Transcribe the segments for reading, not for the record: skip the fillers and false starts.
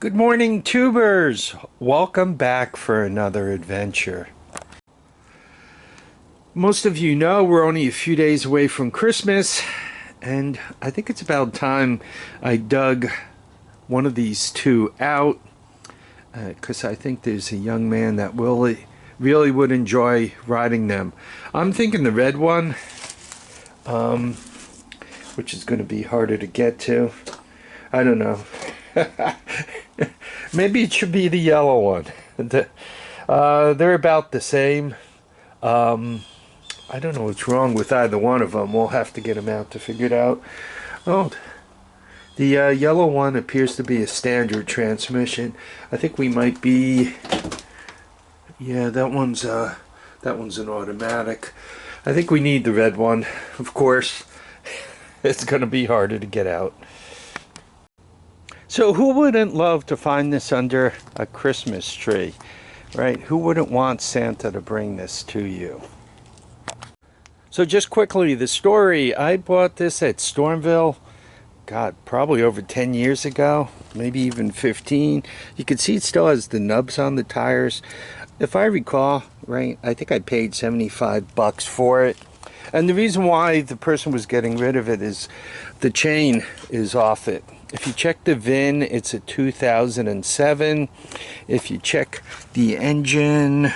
Good morning, tubers! Welcome back for another adventure. Most of you know we're only a few days away from Christmas, and I think it's about time I dug one of these two out, because I think there's a young man that really would enjoy riding them. I'm thinking the red one, which is going to be harder to get to. I don't know. Maybe it should be the yellow one. They're about the same. I don't know what's wrong with either one of them. We'll have to get them out to figure it out. Oh, the yellow one appears to be a standard transmission. I think we might be. Yeah, that one's an automatic. I think we need the red one. Of course, it's going to be harder to get out. So who wouldn't love to find this under a Christmas tree, right? Who wouldn't want Santa to bring this to you? So just quickly, the story, I bought this at Stormville, God, probably over 10 years ago, maybe even 15. You can see it still has the nubs on the tires. If I recall, right, I think I paid 75 bucks for it. And the reason why the person was getting rid of it is the chain is off it. If you check the VIN, it's a 2007. If you check the engine,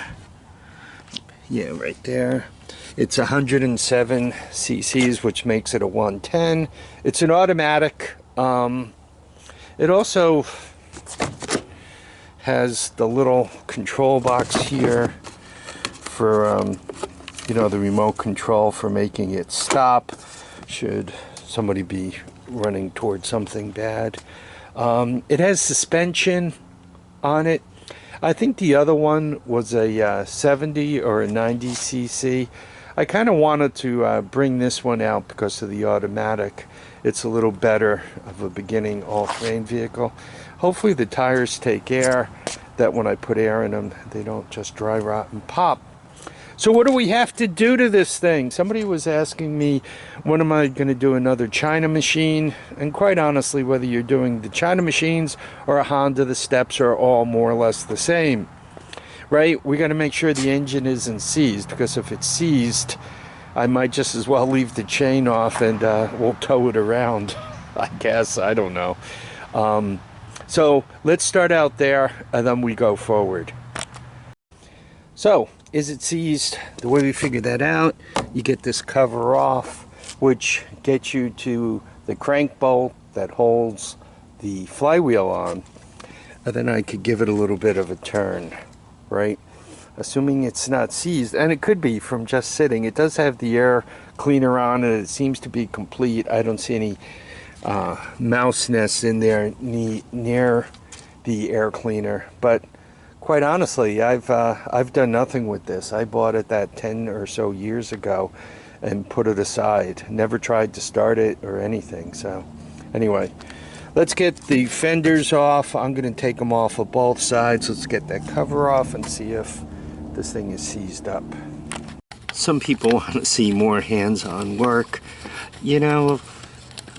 yeah, right there, it's 107 cc's, which makes it a 110. It's an automatic. It also has the little control box here for, you know, the remote control for making it stop should somebody be running towards something bad. It has suspension on it. I think the other one was a 70 or a 90 cc. I kind of wanted to bring this one out because of the automatic. It's a little better of a beginning all-terrain vehicle. Hopefully the tires take air, that when I put air in them, they don't just dry rot and pop. So what do we have to do to this thing? Somebody was asking me, when am I going to do another China machine? And quite honestly, whether you're doing the China machines or a Honda, the steps are all more or less the same, right? We got to make sure the engine isn't seized, because if it's seized, I might just as well leave the chain off and we'll tow it around, I guess. I don't know. So let's start out there and then we go forward. So, is it seized? The way we figure that out, you get this cover off, which gets you to the crank bolt that holds the flywheel on, and then I could give it a little bit of a turn, right? Assuming it's not seized, and it could be from just sitting. It does have the air cleaner on, and it seems to be complete. I don't see any mouse nests in there near the air cleaner, but quite honestly, I've done nothing with this. I bought it that 10 or so years ago and put it aside. Never tried to start it or anything. So anyway, let's get the fenders off. I'm going to take them off of both sides. Let's get that cover off and see if this thing is seized up. Some people want to see more hands-on work. You know,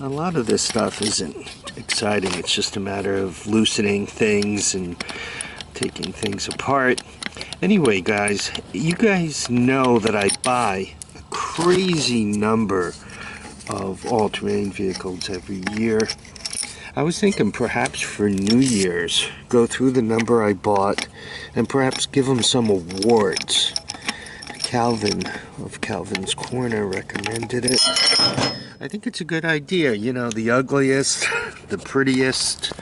a lot of this stuff isn't exciting. It's just a matter of loosening things and taking things apart. Anyway, guys, you guys know that I buy a crazy number of all-terrain vehicles every year. I was thinking perhaps for New Year's, go through the number I bought and perhaps give them some awards. Calvin of Calvin's Corner recommended it. I think it's a good idea. You know, the ugliest, the prettiest,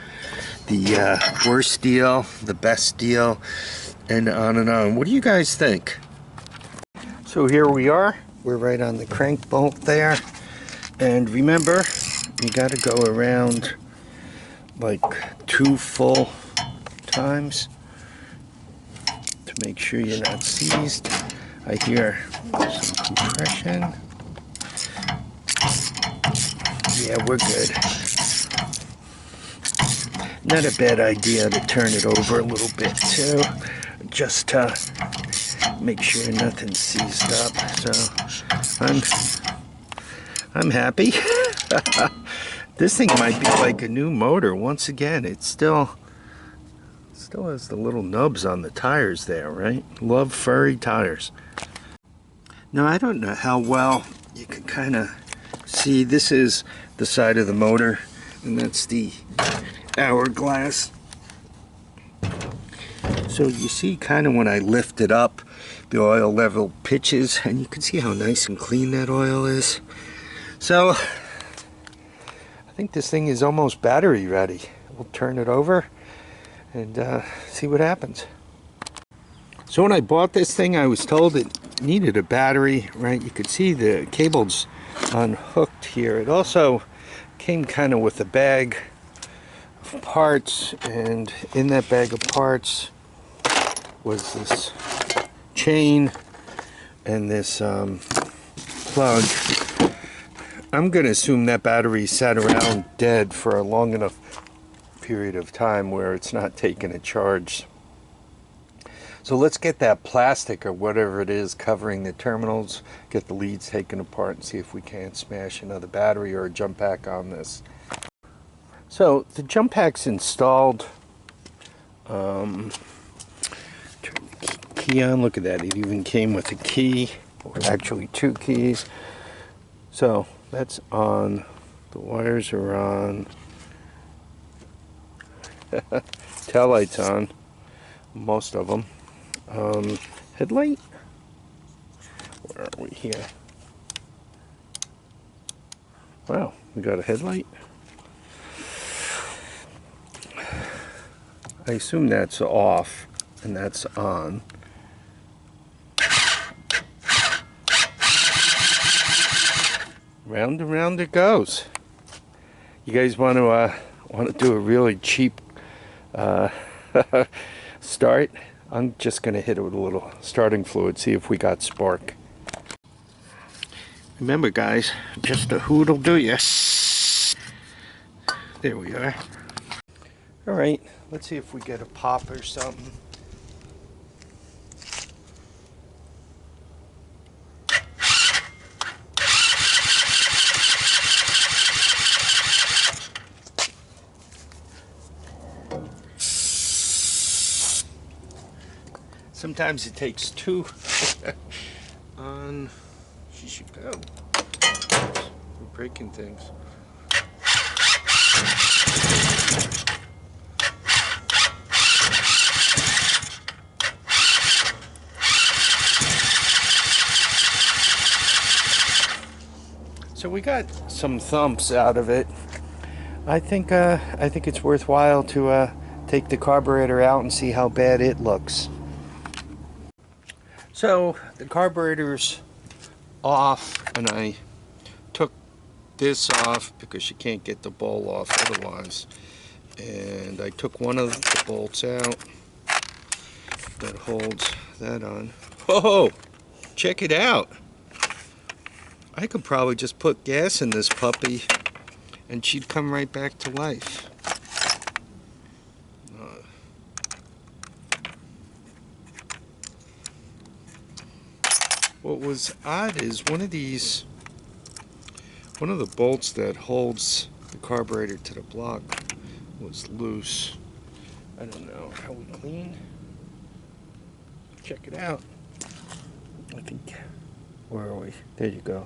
the worst deal, the best deal, and on and on. What do you guys think? So here we are. We're right on the crank bolt there. And remember, you got to go around like 2 full times to make sure you're not seized. I hear some compression. Yeah, we're good. Not a bad idea to turn it over a little bit too, just to make sure nothing's seized up. So I'm happy. This thing might be like a new motor. Once again, it's still Still has the little nubs on the tires there, right? Love furry tires. Now, I don't know how well you can kind of see. This is the side of the motor, and that's the hourglass. So you see kind of when I lift it up, the oil level pitches, and you can see how nice and clean that oil is. So I think this thing is almost battery ready. We'll turn it over and see what happens. So when I bought this thing, I was told it needed a battery, right? You could see the cables unhooked here. It also came kind of with a bag of parts, and in that bag of parts was this chain and this plug. I'm going to assume that battery sat around dead for a long enough period of time where it's not taking a charge. So let's get that plastic or whatever it is covering the terminals, get the leads taken apart, and see if we can't smash another battery or a jump pack on this. So the jump pack's installed. Turn the key on. Look at that. It even came with a key, or actually 2 keys. So that's on. The wires are on. Tail lights on. Most of them. Headlight? Where are we here? Wow, we got a headlight. I assume that's off and that's on. Round and round it goes. You guys want to do a really cheap start? I'm just going to hit it with a little starting fluid, see if we got spark. Remember guys, just a hoot'll do ya. There we are. Alright, let's see if we get a pop or something. Sometimes it takes 2 on. She should go. We're breaking things. So we got some thumps out of it. I think it's worthwhile to take the carburetor out and see how bad it looks. So the carburetor's off, and I took this off because you can't get the bowl off otherwise. And I took one of the bolts out that holds that on. Whoa! Check it out! I could probably just put gas in this puppy and she'd come right back to life. What was odd is one of the bolts that holds the carburetor to the block was loose. I don't know. Are we clean? Check it out. I think, where are we? There you go.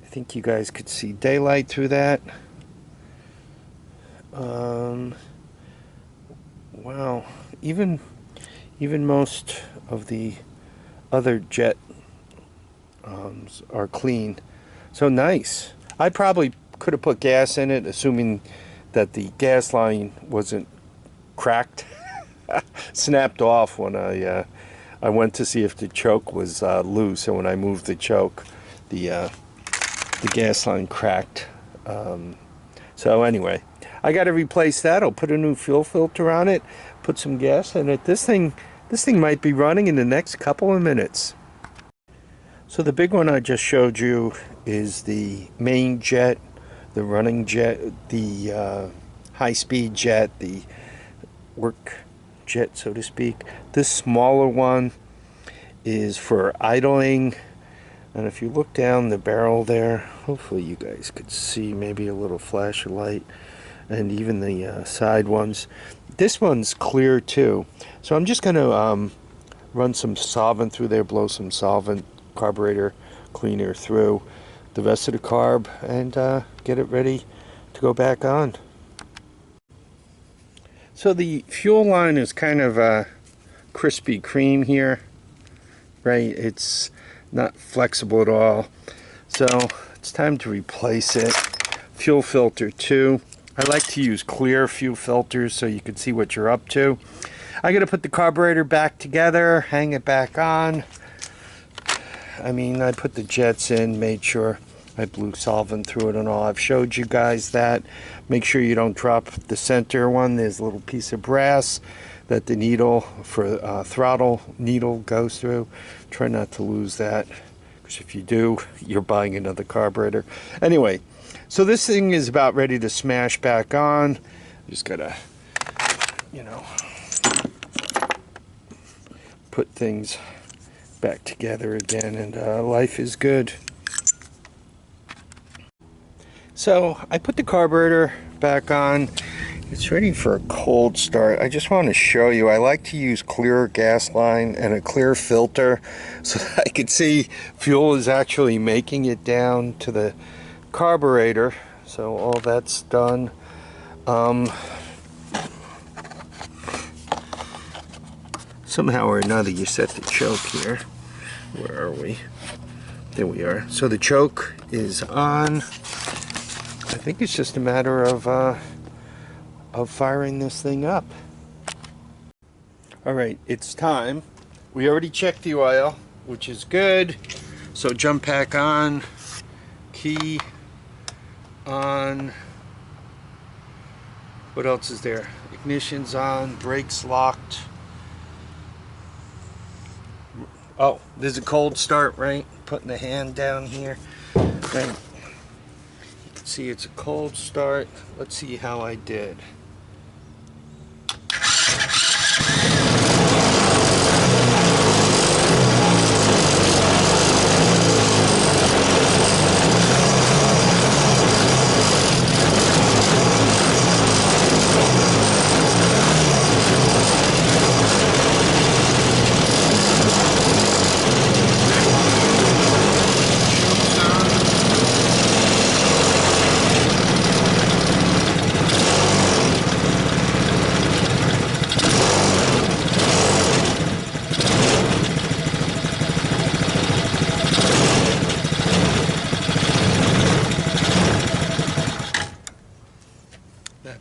I think you guys could see daylight through that. Wow. Even most of the other jet are clean. So nice. I probably could have put gas in it, assuming that the gas line wasn't cracked. Snapped off when I went to see if the choke was loose, and when I moved the choke, the gas line cracked. So anyway, I got to replace that. I'll put a new fuel filter on it, put some gas in it. This thing might be running in the next couple of minutes. So the big one I just showed you is the main jet, the running jet, the high-speed jet, the work jet, so to speak. This smaller one is for idling, and if you look down the barrel there, hopefully you guys could see maybe a little flash of light, and even the side ones. This one's clear too, so I'm just going to run some solvent through there, blow some solvent carburetor cleaner through the rest of the carb, and get it ready to go back on. So the fuel line is kind of a Krispy Kreme here, right? It's not flexible at all, so it's time to replace it. Fuel filter too. I like to use clear fuel filters so you can see what you're up to. I gotta put the carburetor back together, hang it back on. I mean, I put the jets in, made sure I blew solvent through it and all. I've showed you guys that. Make sure you don't drop the center one. There's a little piece of brass that the needle for throttle needle goes through. Try not to lose that, because if you do, you're buying another carburetor. Anyway, so this thing is about ready to smash back on. Just gotta, you know, put things back together again, and life is good. So I put the carburetor back on. It's ready for a cold start. I just want to show you, I like to use clear gas line and a clear filter so that I can see fuel is actually making it down to the carburetor. So all that's done. Somehow or another you set the choke here. Where are we? There we are. So the choke is on. I think it's just a matter of firing this thing up. All right, it's time. We already checked the oil, which is good. So jump pack on, key on. What else is there? Ignition's on, brakes locked. Oh, there's a cold start, right? Putting the hand down here. Right. You can see it's a cold start. Let's see how I did.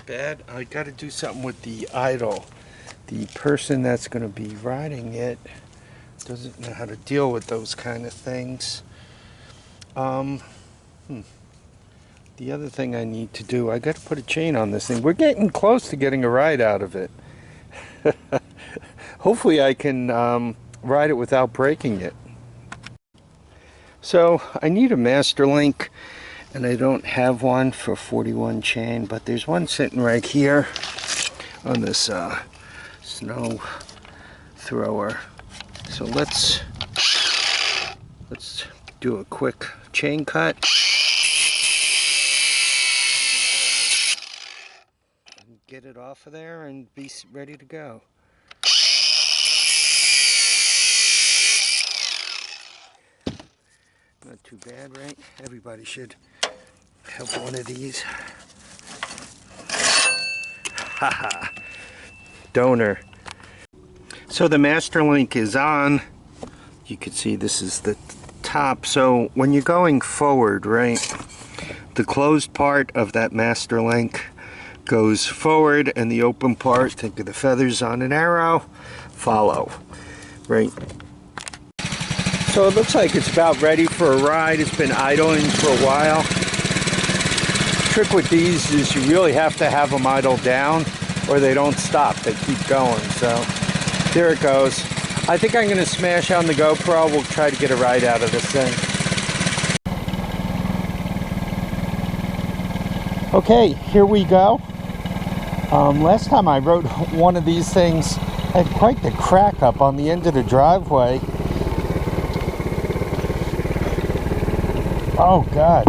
Bad. I got to do something with the idle. The person that's going to be riding it doesn't know how to deal with those kind of things. The other thing I need to do, I got to put a chain on this thing. We're getting close to getting a ride out of it. Hopefully I can ride it without breaking it. So I need a master link, and I don't have one for 41 chain, but there's one sitting right here on this snow thrower. So let's do a quick chain cut and get it off of there and be ready to go. Not too bad, right? Everybody should have one of these. Haha. Donor. So the master link is on. You can see this is the top. So when you're going forward, right, the closed part of that master link goes forward, and the open part, think of the feathers on an arrow, follow, right? So it looks like it's about ready for a ride. It's been idling for a while. Trick with these is you really have to have them idle down or they don't stop. They keep going. So there it goes. I think I'm going to smash on the GoPro. We'll try to get a ride out of this thing. Okay, here we go. Last time I rode one of these things, I had quite the crack up on the end of the driveway. Oh God.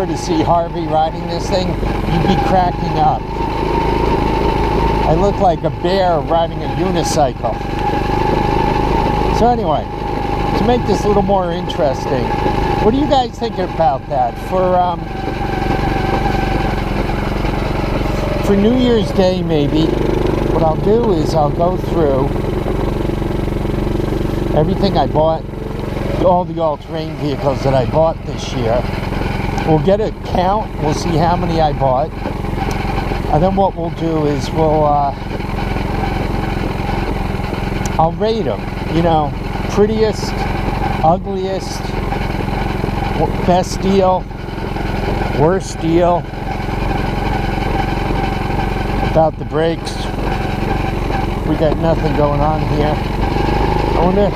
were to see Harvey riding this thing, you'd be cracking up. I look like a bear riding a unicycle. So anyway, to make this a little more interesting, what do you guys think about that? For New Year's Day, maybe, what I'll do is I'll go through everything I bought, all the all-terrain vehicles that I bought this year. We'll get a count, we'll see how many I bought, and then what we'll do is I'll rate them, you know, prettiest, ugliest, best deal, worst deal. About the brakes, we got nothing going on here. I wonder,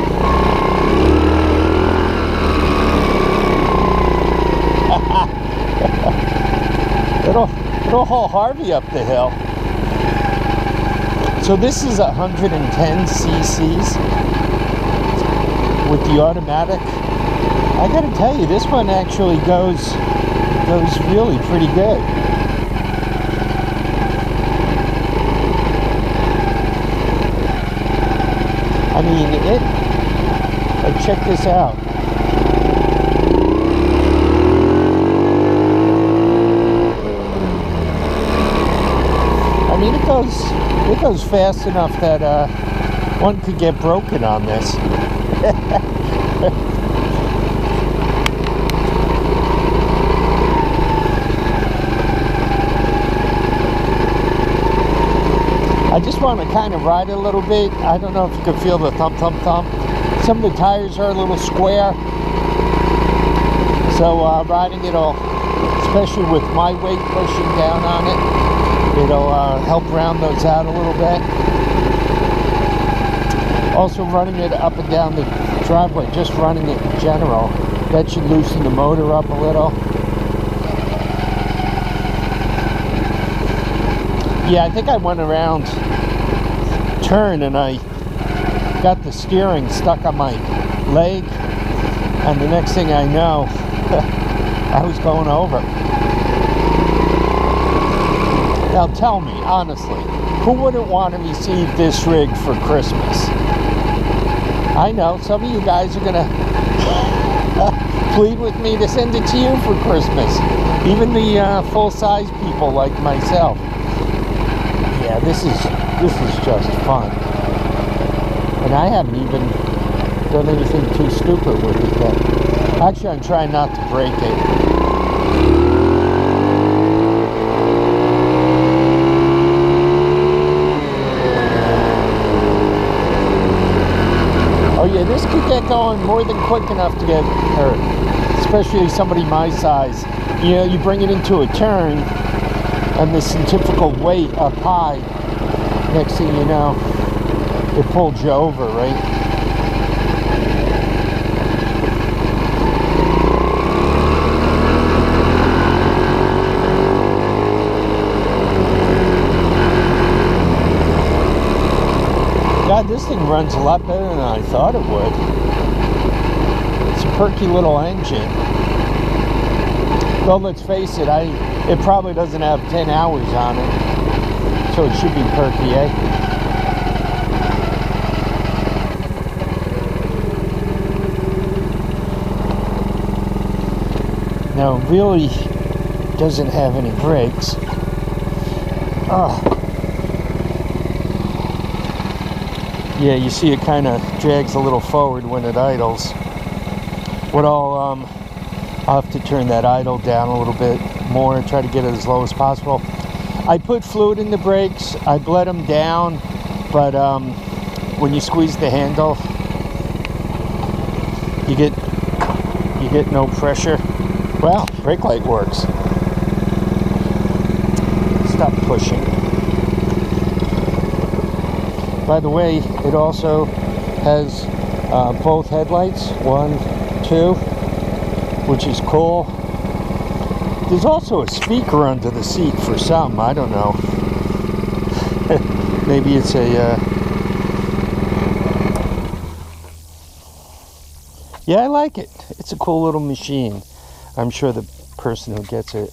it'll haul Harvey up the hill. So this is 110 cc's with the automatic. I gotta tell you, this one actually goes really pretty good. I mean, check this out. I mean, it goes fast enough that one could get broken on this. I just want to kind of ride it a little bit. I don't know if you can feel the thump, thump, thump. Some of the tires are a little square. So riding it'll, especially with my weight pushing down on it, it'll help round those out a little bit. Also running it up and down the driveway, just running it in general, that should loosen the motor up a little. Yeah, I think I went around turn and I got the steering stuck on my leg, and the next thing I know, I was going over. Now tell me, honestly, who wouldn't want to receive this rig for Christmas? I know, some of you guys are going to plead with me to send it to you for Christmas. Even the full-size people like myself. Yeah, this is just fun. And I haven't even done anything too stupid with it yet. Actually, I'm trying not to break it. Oh yeah, this could get going more than quick enough to get hurt. Especially somebody my size. You know, you bring it into a turn, and the centrifugal weight up high, next thing you know, it pulled you over, right? God, this thing runs a lot better than I thought it would. It's a perky little engine. Well, let's face it, it probably doesn't have 10 hours on it, so it should be perky, eh? Now, it really doesn't have any brakes. Oh. Yeah, you see it kind of drags a little forward when it idles. What I'll have to turn that idle down a little bit more and try to get it as low as possible. I put fluid in the brakes, I bled them down, but when you squeeze the handle, you get no pressure. Well, brake light works. Stop pushing. By the way, it also has both headlights, 1, 2, which is cool. There's also a speaker under the seat for some, I don't know. Maybe it's a... Yeah, I like it. It's a cool little machine. I'm sure the person who gets it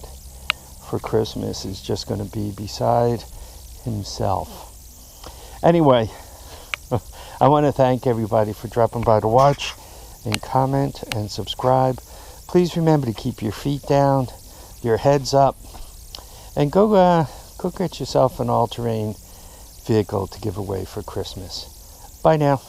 for Christmas is just going to be beside himself. Anyway, I want to thank everybody for dropping by to watch and comment and subscribe. Please remember to keep your feet down, your heads up, and go get yourself an all-terrain vehicle to give away for Christmas. Bye now.